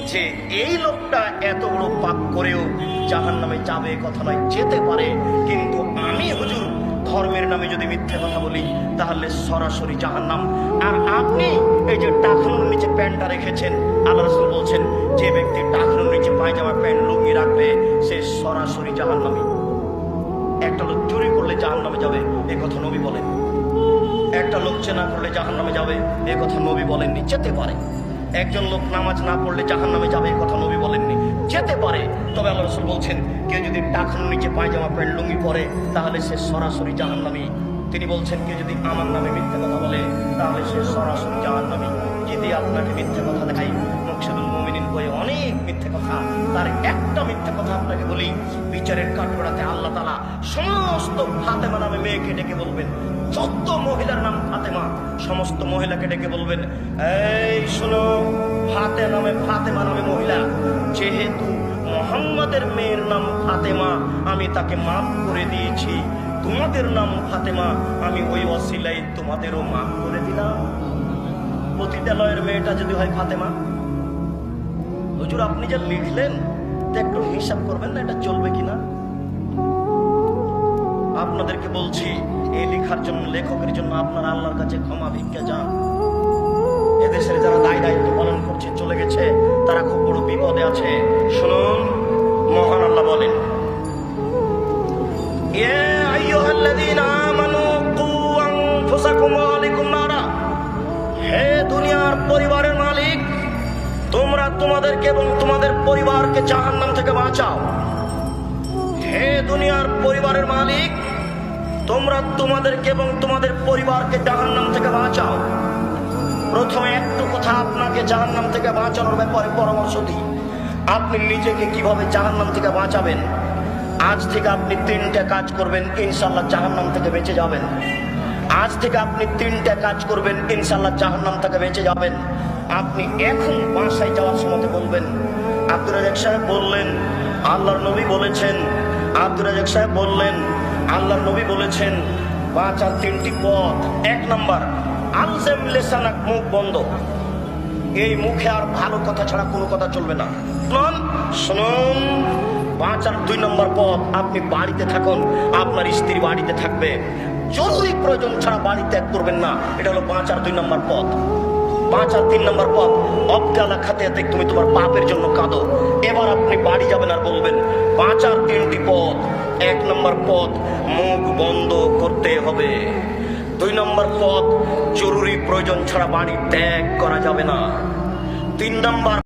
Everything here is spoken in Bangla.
যে এই লোকটা এত বড় পাপ করেও জাহান্নামে যাবে কথা নয়, যেতে পারে, কিন্তু আমি হুজুর ধর্মের নামে যদি মিথ্যে কথা বলি তাহলে সরাসরি জাহান্নাম। আর আপনি এই যে টাকনুর নিচে প্যান্টটা রেখেছেন, আল্লাহ রাসূল বলছেন যে ব্যক্তি টাকনুর নিচে পায়জামা প্যান্ট লুঙ্গি রাখবে সে সরাসরি জাহান্নামী। একটা লোক চুরি করলে জাহান্নামে যাবে এ কথা নবী বলেন। একটা লোক চেনা করলে জাহান্নামে যাবে এ কথা নবী বলেননি, যেতে পারে। একজন লোক নামাজ না পড়লে জাহান্নামে যাবে এ কথা নবী বলেননি, যেতে পারে। তবে আল্লাহ রাসূল বলছেন কেউ যদি টাকনুর নিচে পায়জামা প্যান্ট লুঙ্গি পরে তাহলে সে সরাসরি জাহান্নামী। তিনি বলছেন কেউ যদি আমার নামে মিথ্যে কথা বলে তাহলে সে সরাসরি জাহান্নামী। যদি আপনাকে মিথ্যে কথা দেখাই, মুকশিদুল মুমিনিন বইয়ে অনেক মিথ্যে কথা, তার একটা মিথ্যে কথা আপনাকে বলি, বিচারের কাঠগড়াতে আল্লাহ তাআলা সমস্ত ফাতেমা নামে মেয়েকে ডেকে বলবেন, যত মহিলার নাম ফাতেমা সমস্ত মহিলাকে ডেকে বলবেন, এই শোনো, ফাতেমা নামে মহিলা, যেহেতু মুহাম্মাদের মেয়ের নাম ফাতেমা আমি তাকে মাফ করে দিয়েছি, তোমাদের নাম ফাতেমা আমি ওই ওসিলায় তোমাদেরও মাফ করে দিলাম। পতিতালয়ের মেয়েটা যদি হয় ফাতেমা, হুজুর আপনি যে লিখলেন একটু হিসাব করবেন না এটা চলবে কিনা? আপনাদেরকে বলছি এই লেখার জন্য, লেখকের জন্য আপনারা আল্লাহর কাছে ক্ষমা ভিক্ষা যান। এদেশের যারা দায়িত্ব পালন করছে চলে গেছে, তারা খুব বড় বিপদে আছে। শুনুন, মহান আল্লাহ বলেন, ইয়া আইয়ুহাল্লাযীনা আমানু কু আনফুসাকুম ওয়া আলাইকুম নারা, হে দুনিয়ার পরিবারের মালিক, তোমরা তোমাদেরকে এবং তোমাদের পরিবারকে জাহান্নাম থেকে বাঁচাও। হে দুনিয়ার পরিবারের মালিক, তোমরা তোমাদেরকে এবং তোমাদের পরিবারকে জাহান্নাম থেকে বাঁচাও। প্রথমে একটু কথা আপনাকে জাহান্নাম থেকে বাঁচানোর ব্যাপারে পরামর্শ দিই। আপনি নিজেকে কিভাবে জাহান্নাম থেকে বাঁচাবেন? আজ থেকে আপনি 3টে কাজ করবেন, ইনশাআল্লাহ জাহান্নাম থেকে বেঁচে যাবেন। আজ থেকে আপনি 3টে কাজ করবেন, ইনশাআল্লাহ জাহান্নাম থেকে বেঁচে যাবেন। আপনি এখন বাসায় যাওয়ার সময় বলবেন, আব্দুর রাজ্জাক সাহেব বললেন আল্লাহর নবী বলেছেন, আব্দুর রাজ্জাক সাহেব বললেন আল্লাহর নবী বলেছেন বাঁচার 3টি পথ। 1 নাম্বার, আলজাম লিসানাক, মুখ বন্ধ। এই মুখে আর ভালো কথা ছাড়া কোনো কথা চলবে না। শুনুন, বাঁচার 2 নম্বর পথ, আপনি বাড়িতে থাকুন, আপনার স্ত্রী বাড়িতে থাকবে, জরুরি প্রয়োজন ছাড়া বাড়ি ত্যাগ করবেন না। এটা হলো বাঁচার 2 নম্বর পথ। বাঁচার 3 নম্বর পথ, অবকালা খাতে তুমি তোমার পাপের জন্য কাঁদো। এবার আপনি বাড়ি যাবেন আর বলবেন বাঁচার 3টি পথ। 1 নম্বর পথ, মুখ বন্ধ করতে হবে। 2 নম্বর পথ, জরুরি প্রয়োজন ছাড়া বাড়ি ত্যাগ করা যাবে না। 3 নম্বর